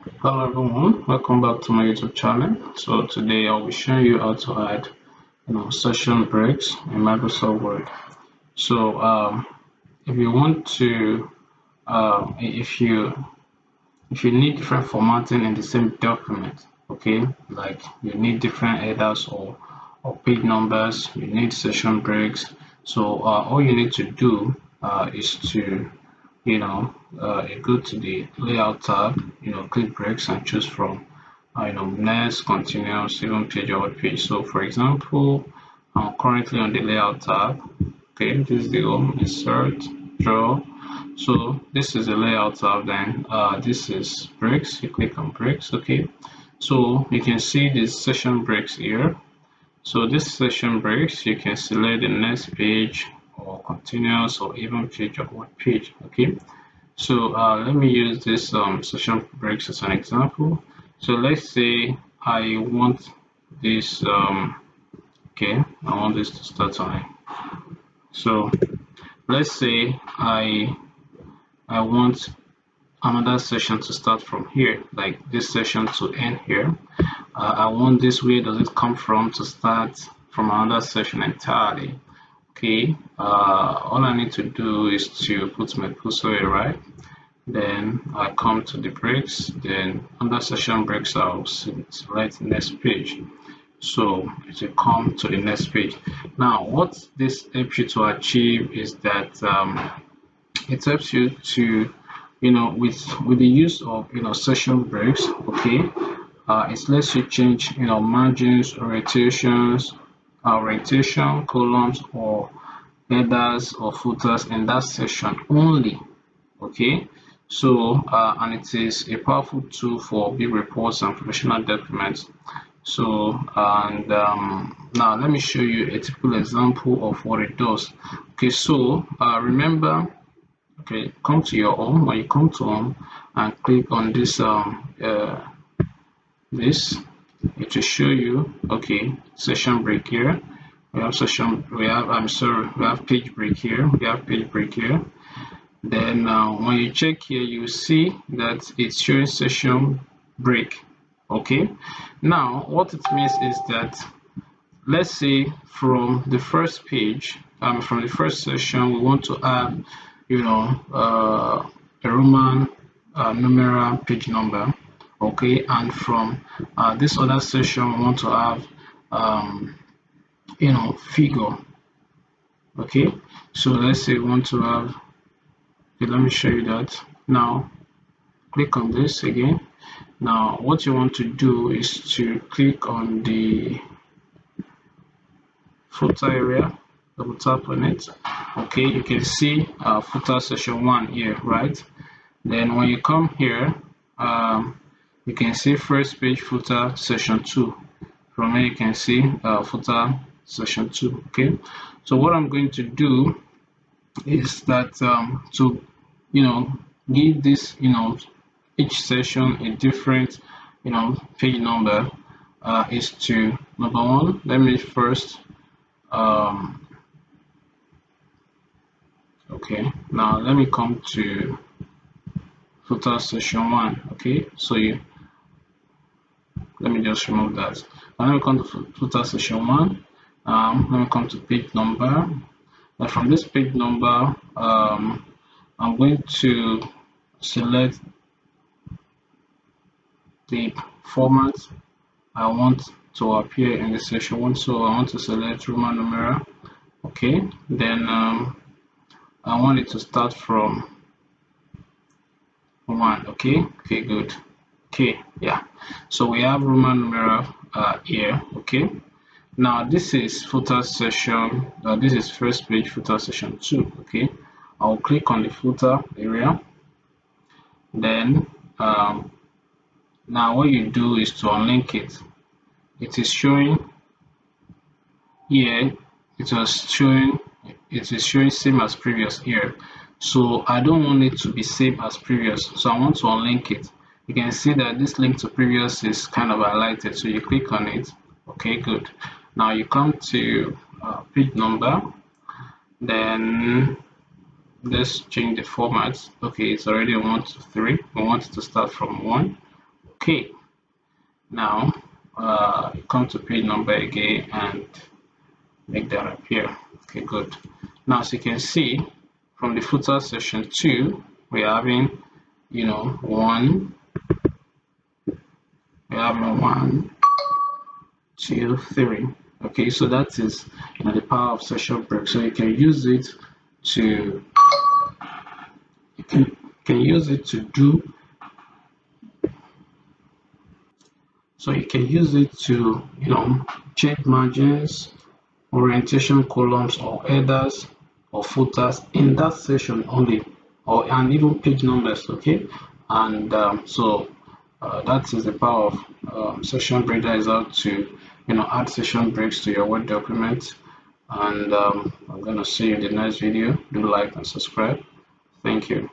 Hello everyone, welcome back to my YouTube channel. So today I'll be showing you how to add session breaks in Microsoft Word. So if you want to if you need different formatting in the same document, okay, like you need different headers or page numbers, you need session breaks. So all you need to do is to you go to the layout tab, click breaks and choose from next, continuous, even page or web page. So for example, I'm currently on the layout tab. Okay, this is the home, insert, draw. So this is the layout tab. Then this is breaks. You click on breaks. Okay, so you can see this session breaks here. So this session breaks, you can select the next page or continuous or even page or web page. Okay, so let me use this session breaks as an example. So let's say I want this okay, I want this to start on. So let's say I want another session to start from here, like this session to end here. I want this, where does it come from, to start from another session entirely. Okay, all I need to do is to put my cursor here, right? Then I come to the breaks, then under session breaks I'll select next page. So it will come to the next page. Now what this helps you to achieve is that it helps you to with the use of session breaks. Okay, it lets you change margins, orientation, columns or headers or footers in that section only. Okay, so and it is a powerful tool for big reports and professional documents. So and now let me show you a typical example of what it does. Okay, so remember, okay, come to your home. When you come to home and click on this, it will show you, okay, session break here. We have session, we have, I'm sorry, we have page break here, we have page break here. Then when you check here, you see that it's showing session break. Okay, now what it means is that, let's say from the first page, from the first session, we want to add a Roman numeral page number. Okay, and from this other session we want to have figure. Okay, so let's say we want to have, okay, let me show you that. Now click on this again. Now what you want to do is to click on the footer area, double tap on it. Okay, you can see footer session 1 here, right? Then when you come here, you can see first page footer session 2. From here you can see footer session 2. Okay, so what I'm going to do is that to give this each session a different page number, is to, number one, let me first um, okay, now let me come to footer session 1. Okay, so you, let me just remove that. Now let me come to footer session 1. Let me come to page number. Now from this page number, I'm going to select the format I want to appear in the session 1. So I want to select Roman numeral. Okay, then I want it to start from 1. Okay, okay, good. Okay, yeah, so we have Roman numeral here. Okay, now this is footer session, this is first page footer session 2. Okay, I'll click on the footer area. Then now what you do is to unlink it. It is showing here, it is showing same as previous here. So I don't want it to be same as previous, so I want to unlink it. You can see that this link to previous is kind of highlighted, so you click on it. Okay, good. Now you come to page number, then let's change the format. Okay, it's already 1 to 3. We want it to start from 1. Okay, now come to page number again and make that appear. Okay, good. Now as you can see from the footer section 2, we're having, you know, we're having 1, 2, 3. Okay, so that is, you know, the power of session break. So you can use it to can use it to do so you can use it to, you know, change margins, orientation columns or headers or footers in that section only, or and even page numbers. Okay, and that is the power of session break. That is how to, you know, add session breaks to your Word document. And I'm gonna see you in the next video. Do like and subscribe. Thank you.